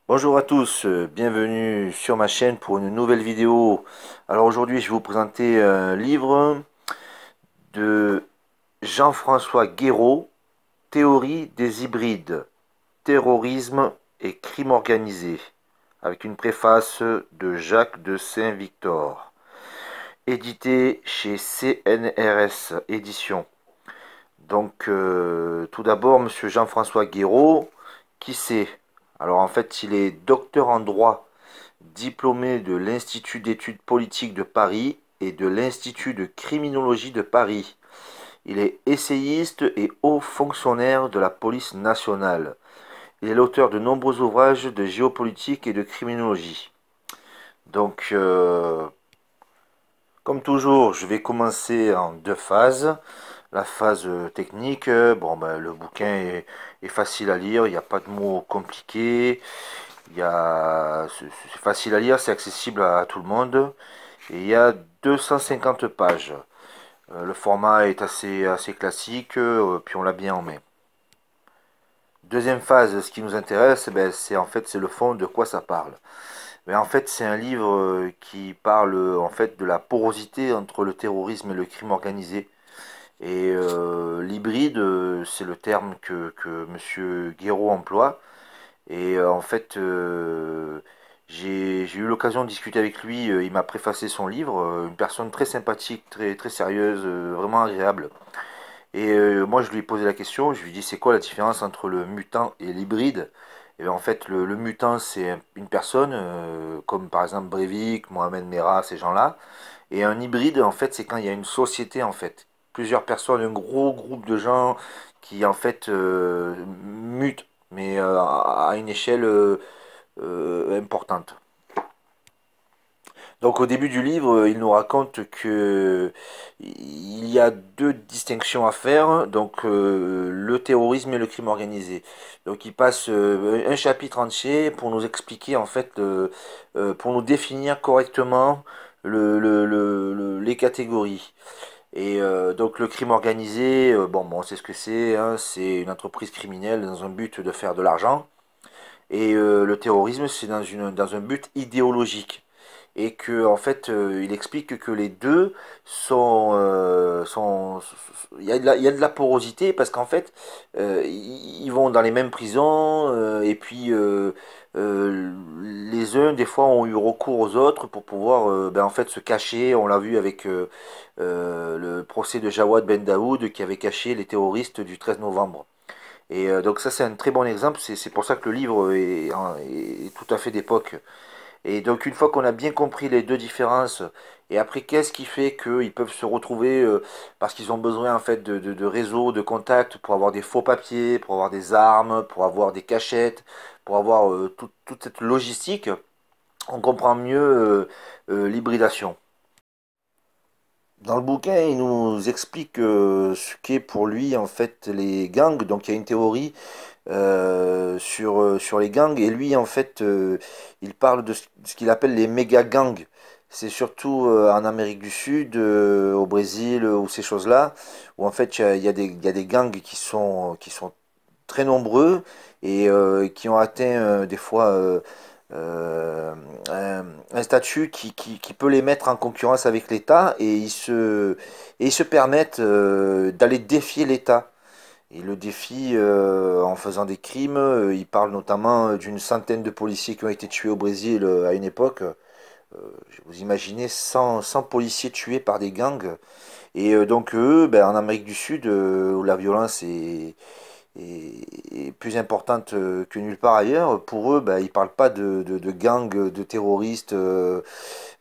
Bonjour à tous, bienvenue sur ma chaîne pour une nouvelle vidéo. Alors aujourd'hui je vais vous présenter un livre de Jean-François Guéraud, Théorie des hybrides, terrorisme et crime organisé, avec une préface de Jacques de Saint-Victor, édité chez CNRS Éditions. Donc tout d'abord Monsieur Jean-François Guéraud, qui c'est? Alors en fait il est docteur en droit, diplômé de l'Institut d'études politiques de Paris et de l'Institut de criminologie de Paris. Il est essayiste et haut fonctionnaire de la police nationale. Il est l'auteur de nombreux ouvrages de géopolitique et de criminologie. Donc, comme toujours, je vais commencer en deux phases. La phase technique, le bouquin est facile à lire, il n'y a pas de mots compliqués, c'est facile à lire, c'est accessible à tout le monde. Et il y a 250 pages. Le format est assez classique, puis on l'a bien en main. Deuxième phase, ce qui nous intéresse, c'est le fond, de quoi ça parle. Mais en fait, c'est un livre qui parle en fait de la porosité entre le terrorisme et le crime organisé. Et l'hybride, c'est le terme que Monsieur Guéraud emploie. Et en fait, j'ai eu l'occasion de discuter avec lui. Il m'a préfacé son livre. Une personne très sympathique, très sérieuse, vraiment agréable. Et moi, je lui ai posé la question. Je lui ai dit, c'est quoi la différence entre le mutant et l'hybride? Et bien, en fait, le mutant, c'est une personne, comme par exemple Breivik, Mohamed Merah, ces gens-là. Et un hybride, en fait, c'est quand il y a une société, en fait. Plusieurs personnes, un gros groupe de gens qui, en fait, mutent, mais à une échelle importante. Donc au début du livre, il nous raconte que il y a deux distinctions à faire, donc le terrorisme et le crime organisé. Donc il passe un chapitre entier pour nous expliquer en fait, pour nous définir correctement les catégories. Et donc le crime organisé, bon, on sait ce que c'est, hein, c'est une entreprise criminelle dans un but de faire de l'argent. Et le terrorisme, c'est dans un but idéologique. Et que, en fait, il explique que les deux il y a de la porosité parce qu'en fait, ils vont dans les mêmes prisons et puis les uns, des fois, ont eu recours aux autres pour pouvoir en fait, se cacher. On l'a vu avec le procès de Jawad Ben Daoud qui avait caché les terroristes du 13 novembre. Et donc ça c'est un très bon exemple, c'est pour ça que le livre est tout à fait d'époque. Et donc une fois qu'on a bien compris les deux différences, et après qu'est-ce qui fait qu'ils peuvent se retrouver parce qu'ils ont besoin en fait de réseaux, de contacts pour avoir des faux papiers, pour avoir des armes, pour avoir des cachettes, pour avoir toute cette logistique, on comprend mieux l'hybridation. Dans le bouquin, il nous explique ce qu'est pour lui en fait les gangs. Donc il y a une théorie sur les gangs. Et lui, en fait, il parle de ce qu'il appelle les méga gangs. C'est surtout en Amérique du Sud, au Brésil, ou ces choses-là, où en fait il y a des gangs qui sont très nombreux et qui ont atteint des fois un statut qui peut les mettre en concurrence avec l'État et ils se permettent d'aller défier l'État. Et le défi en faisant des crimes, il parle notamment d'une centaine de policiers qui ont été tués au Brésil à une époque. Vous imaginez 100 policiers tués par des gangs. Et donc eux, en Amérique du Sud, où la violence est plus importante que nulle part ailleurs, pour eux, ils ne parlent pas de gangs de terroristes,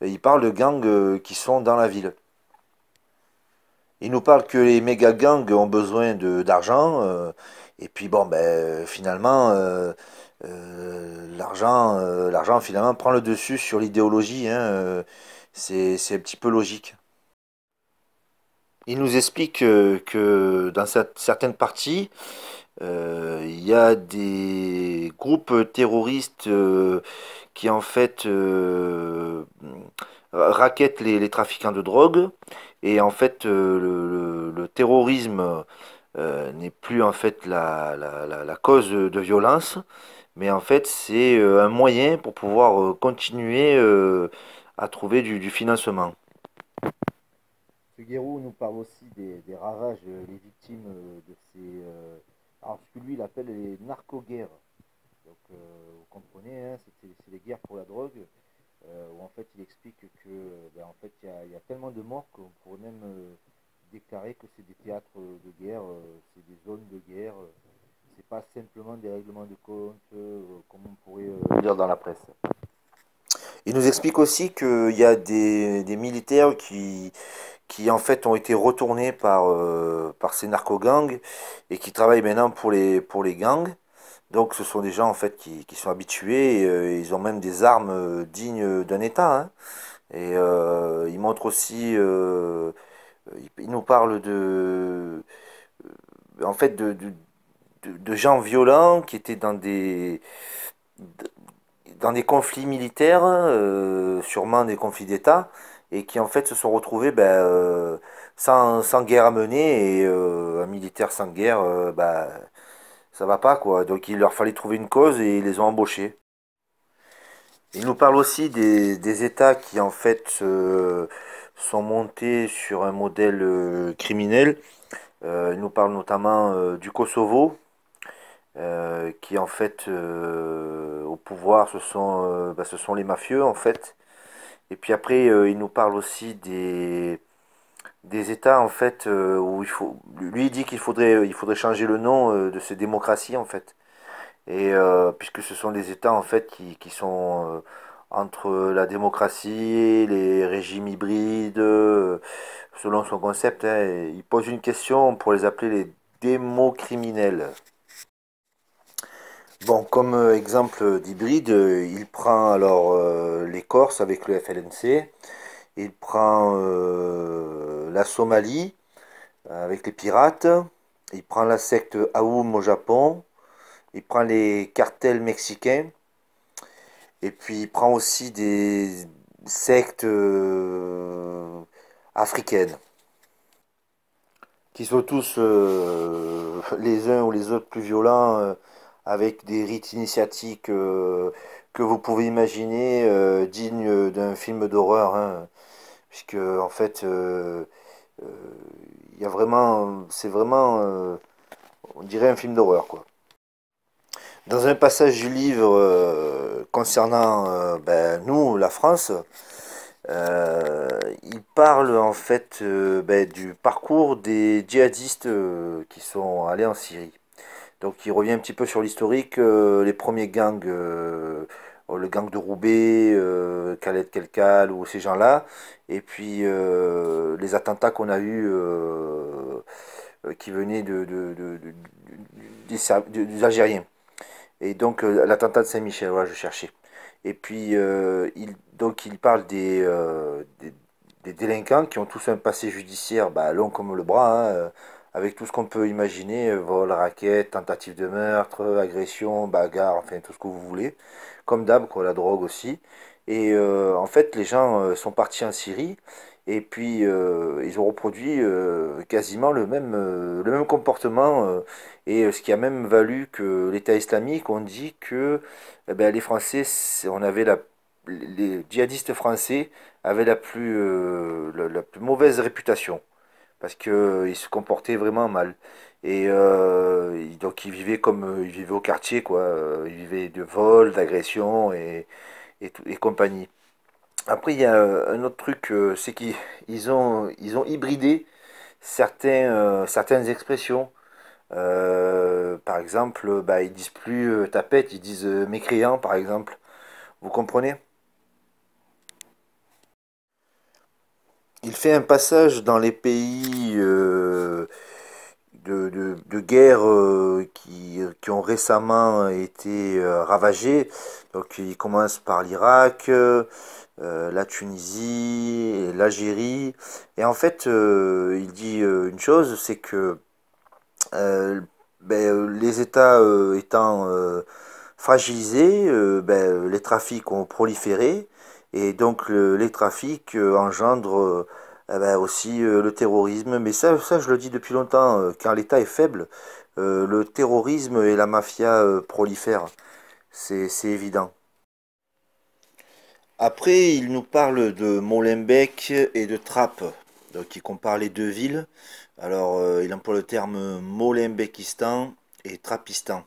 ils parlent de gangs qui sont dans la ville. Il nous parle que les méga gangs ont besoin d'argent. Et puis bon, finalement, l'argent finalement prend le dessus sur l'idéologie, hein, c'est un petit peu logique. Il nous explique que dans certaines parties, il y a des groupes terroristes qui en fait rackettent les trafiquants de drogue. Et en fait, le terrorisme n'est plus en fait la cause de violence, mais en fait c'est un moyen pour pouvoir continuer à trouver du financement. Ce Guérou nous parle aussi des ravages, les victimes de ces... alors ce que lui il appelle les narco-guerres. Donc vous comprenez, hein, c'est les guerres pour la drogue, où en fait il explique que ben, en fait il y a tellement de morts qu'on pourrait même déclarer que c'est des théâtres de guerre, c'est des zones de guerre, c'est pas simplement des règlements de compte comme on pourrait lire dans la presse. Il nous explique aussi qu'il y a des militaires qui en fait ont été retournés par ces narco-gangs et qui travaillent maintenant pour les gangs. Donc ce sont des gens en fait qui sont habitués, et, ils ont même des armes dignes d'un État, hein. Et il montre aussi, il nous parle en fait de gens violents qui étaient dans des conflits militaires, sûrement des conflits d'État, et qui en fait se sont retrouvés ben, sans guerre à mener, et un militaire sans guerre, ben, ça va pas quoi. Donc il leur fallait trouver une cause et ils les ont embauchés. Il nous parle aussi des États qui en fait sont montés sur un modèle criminel. Il nous parle notamment du Kosovo, qui en fait au pouvoir ce sont les mafieux en fait. Et puis après il nous parle aussi des États en fait où lui il dit il faudrait changer le nom de ces démocraties en fait. Et puisque ce sont des États en fait qui sont entre la démocratie, les régimes hybrides, selon son concept, hein, et il pose une question pour les appeler les démocriminels. Bon, comme exemple d'hybride, il prend alors les Corses avec le FLNC, il prend la Somalie avec les pirates, il prend la secte Aoum au Japon, il prend les cartels mexicains, et puis il prend aussi des sectes africaines, qui sont tous les uns ou les autres plus violents, avec des rites initiatiques que vous pouvez imaginer dignes d'un film d'horreur, hein, puisque en fait euh, il y a vraiment, c'est vraiment, on dirait un film d'horreur quoi. Dans un passage du livre concernant ben, nous, la France, il parle en fait ben, du parcours des djihadistes qui sont allés en Syrie. Donc il revient un petit peu sur l'historique, les premiers gangs, le gang de Roubaix, Khaled Kelkal ou ces gens-là, et puis les attentats qu'on a eus qui venaient des Algériens. Et donc l'attentat de Saint-Michel, voilà, je cherchais. Et puis donc il parle des délinquants qui ont tous un passé judiciaire bah, long comme le bras, hein, avec tout ce qu'on peut imaginer, vol, racket, tentative de meurtre, agression, bagarre, enfin tout ce que vous voulez. Comme d'hab, quoi, la drogue aussi. Et en fait, les gens sont partis en Syrie et puis ils ont reproduit quasiment le même comportement. Et ce qui a même valu que l'État islamique, on dit que eh ben, les Français, on avait les djihadistes français avaient la plus mauvaise réputation parce qu'ils se comportaient vraiment mal. Et donc ils vivaient comme ils vivaient au quartier, quoi. Ils vivaient de vols, d'agressions et compagnie. Après, il y a un autre truc, c'est ils ont hybridé certaines expressions. Par exemple, bah, ils disent plus tapette, ils disent mécréant, par exemple. Vous comprenez? Il fait un passage dans les pays de guerre qui ont récemment été ravagés. Donc il commence par l'Irak, la Tunisie, l'Algérie. Et en fait, il dit une chose, c'est que ben, les États étant fragilisés, ben, les trafics ont proliféré et donc les trafics engendrent eh ben, aussi le terrorisme. Mais ça, je le dis depuis longtemps, quand l'État est faible, le terrorisme et la mafia prolifèrent. c'est évident. Après, il nous parle de Molenbeek et de Trappes. Donc, il compare les deux villes. Alors, il emploie le terme Molenbeekistan et Trappistan.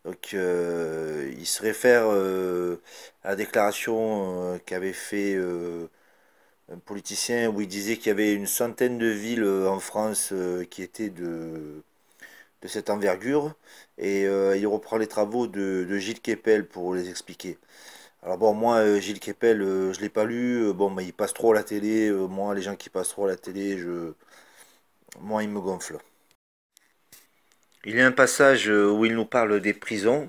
Donc, il se réfère à la déclaration qu'avait fait un politicien où il disait qu'il y avait une centaine de villes en France qui étaient de cette envergure. Et il reprend les travaux de Gilles Kepel pour les expliquer. Alors bon, moi, Gilles Kepel, je l'ai pas lu. Bon, mais il passe trop à la télé. Moi, les gens qui passent trop à la télé, moi, il me gonfle. Il y a un passage où il nous parle des prisons.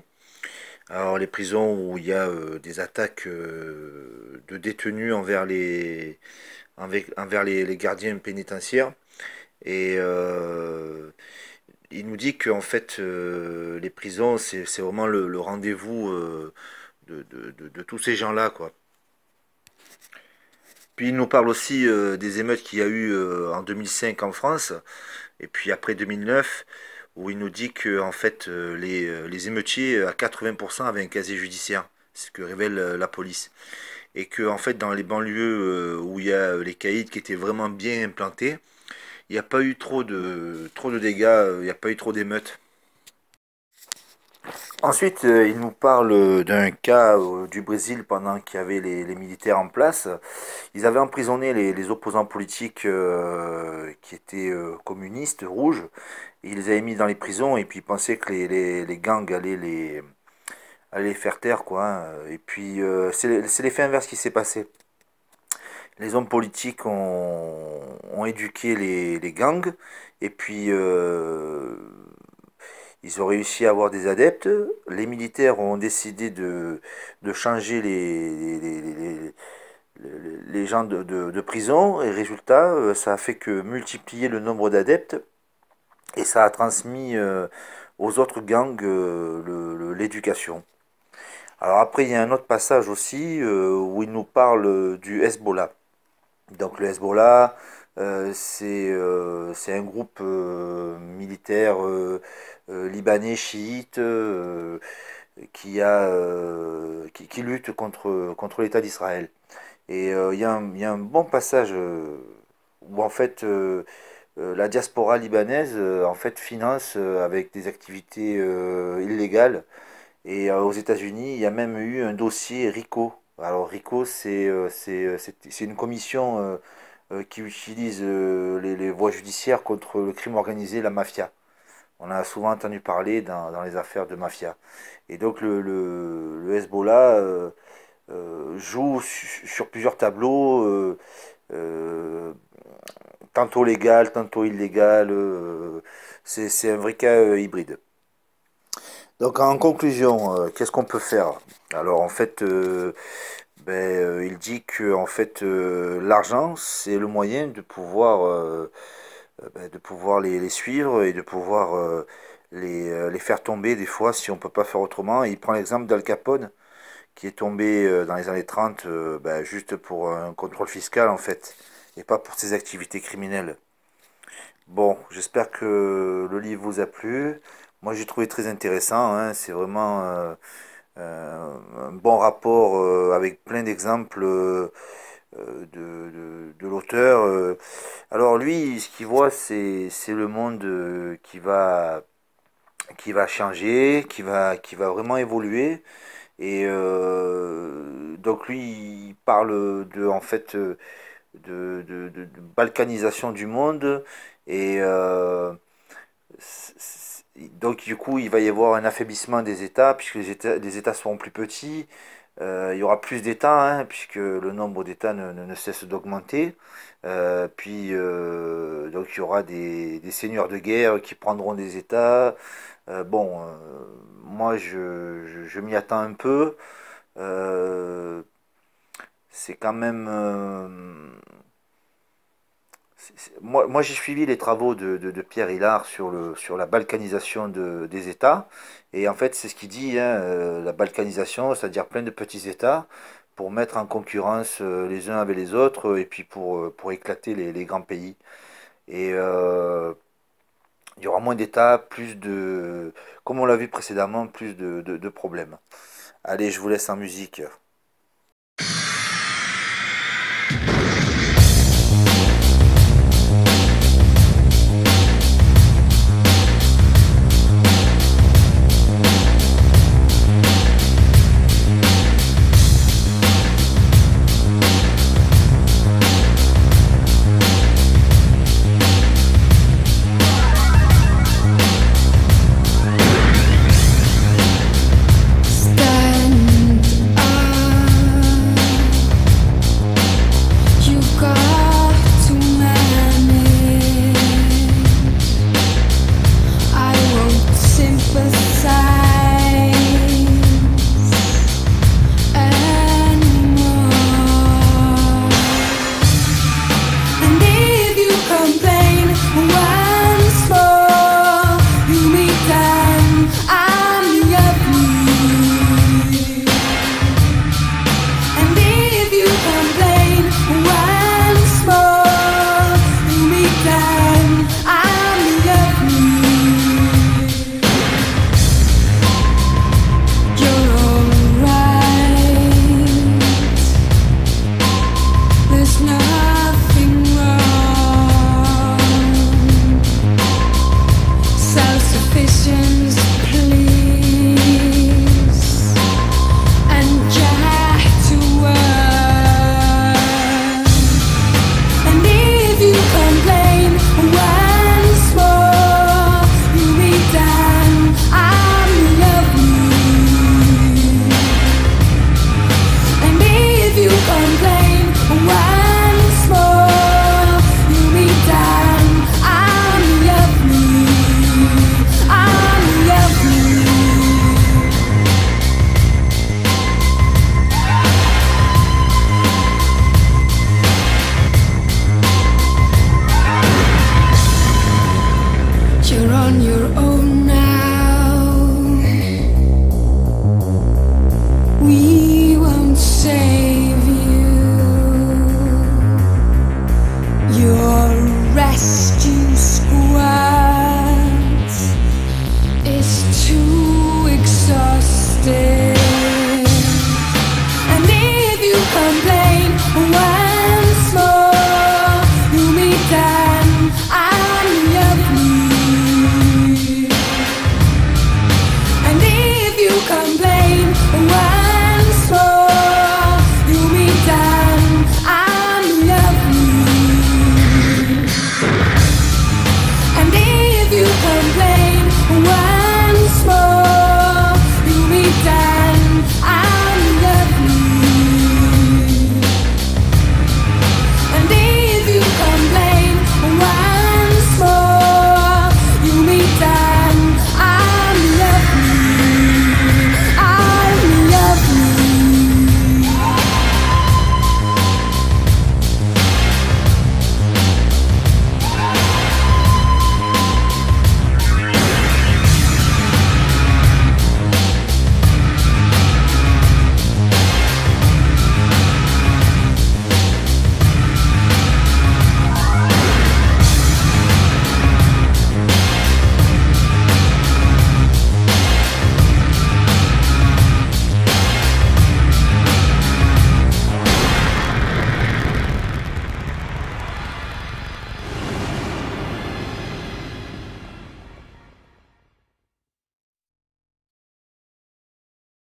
Alors, les prisons où il y a des attaques de détenus envers les gardiens pénitentiaires. Et il nous dit qu'en fait, les prisons, c'est vraiment le rendez-vous de tous ces gens-là, quoi. Puis il nous parle aussi des émeutes qu'il y a eu en 2005 en France, et puis après 2009, où il nous dit que en fait les émeutiers à 80% avaient un casier judiciaire, c'est ce que révèle la police, et que en fait dans les banlieues où il y a les caïds qui étaient vraiment bien implantés, il n'y a pas eu trop de dégâts, il n'y a pas eu trop d'émeutes. Ensuite, il nous parle d'un cas du Brésil pendant qu'il y avait les militaires en place. Ils avaient emprisonné les opposants politiques qui étaient communistes, rouges. Ils les avaient mis dans les prisons et puis ils pensaient que les gangs allaient les faire taire, quoi, hein. Et puis c'est l'effet inverse qui s'est passé. Les hommes politiques ont éduqué les gangs et puis ils ont réussi à avoir des adeptes. Les militaires ont décidé de changer les gens de prison. Et résultat, ça a fait que multiplier le nombre d'adeptes. Et ça a transmis aux autres gangs l'éducation. Alors après, il y a un autre passage aussi où il nous parle du Hezbollah. Donc le Hezbollah, c'est un groupe militaire libanais chiite qui lutte contre l'État d'Israël. Et il y a un bon passage où en fait la diaspora libanaise en fait finance avec des activités illégales. Et aux États-Unis, il y a même eu un dossier RICO. Alors RICO, c'est une commission qui utilise les voies judiciaires contre le crime organisé, la mafia. On a souvent entendu parler dans les affaires de mafia. Et donc le Hezbollah joue sur plusieurs tableaux, euh, tantôt légal, tantôt illégal. C'est un vrai cas hybride. Donc en conclusion, qu'est-ce qu'on peut faire? Alors en fait, il dit que en fait l'argent c'est le moyen de pouvoir les suivre et de pouvoir les faire tomber des fois si on peut pas faire autrement. Et il prend l'exemple d'Al Capone qui est tombé dans les années 30 juste pour un contrôle fiscal en fait et pas pour ses activités criminelles. Bon, j'espère que le livre vous a plu. Moi j'ai trouvé très intéressant, hein. C'est vraiment un bon rapport avec plein d'exemples de l'auteur. Alors lui, ce qu'il voit, c'est le monde qui va changer, qui va vraiment évoluer. Et donc lui, il parle de en fait de balkanisation du monde et donc du coup il va y avoir un affaiblissement des États puisque les États seront plus petits. Il y aura plus d'États hein, puisque le nombre d'États ne cesse d'augmenter. Puis donc il y aura des seigneurs de guerre qui prendront des États. Moi je m'y attends un peu. Euh, c'est quand même moi j'ai suivi les travaux de Pierre Hillard sur la balkanisation des États. Et en fait, c'est ce qu'il dit, hein, la balkanisation, c'est-à-dire plein de petits États pour mettre en concurrence les uns avec les autres et puis pour éclater les grands pays. Et Il y aura moins d'étapes, plus de, comme on l'a vu précédemment, plus de problèmes. Allez, je vous laisse en musique.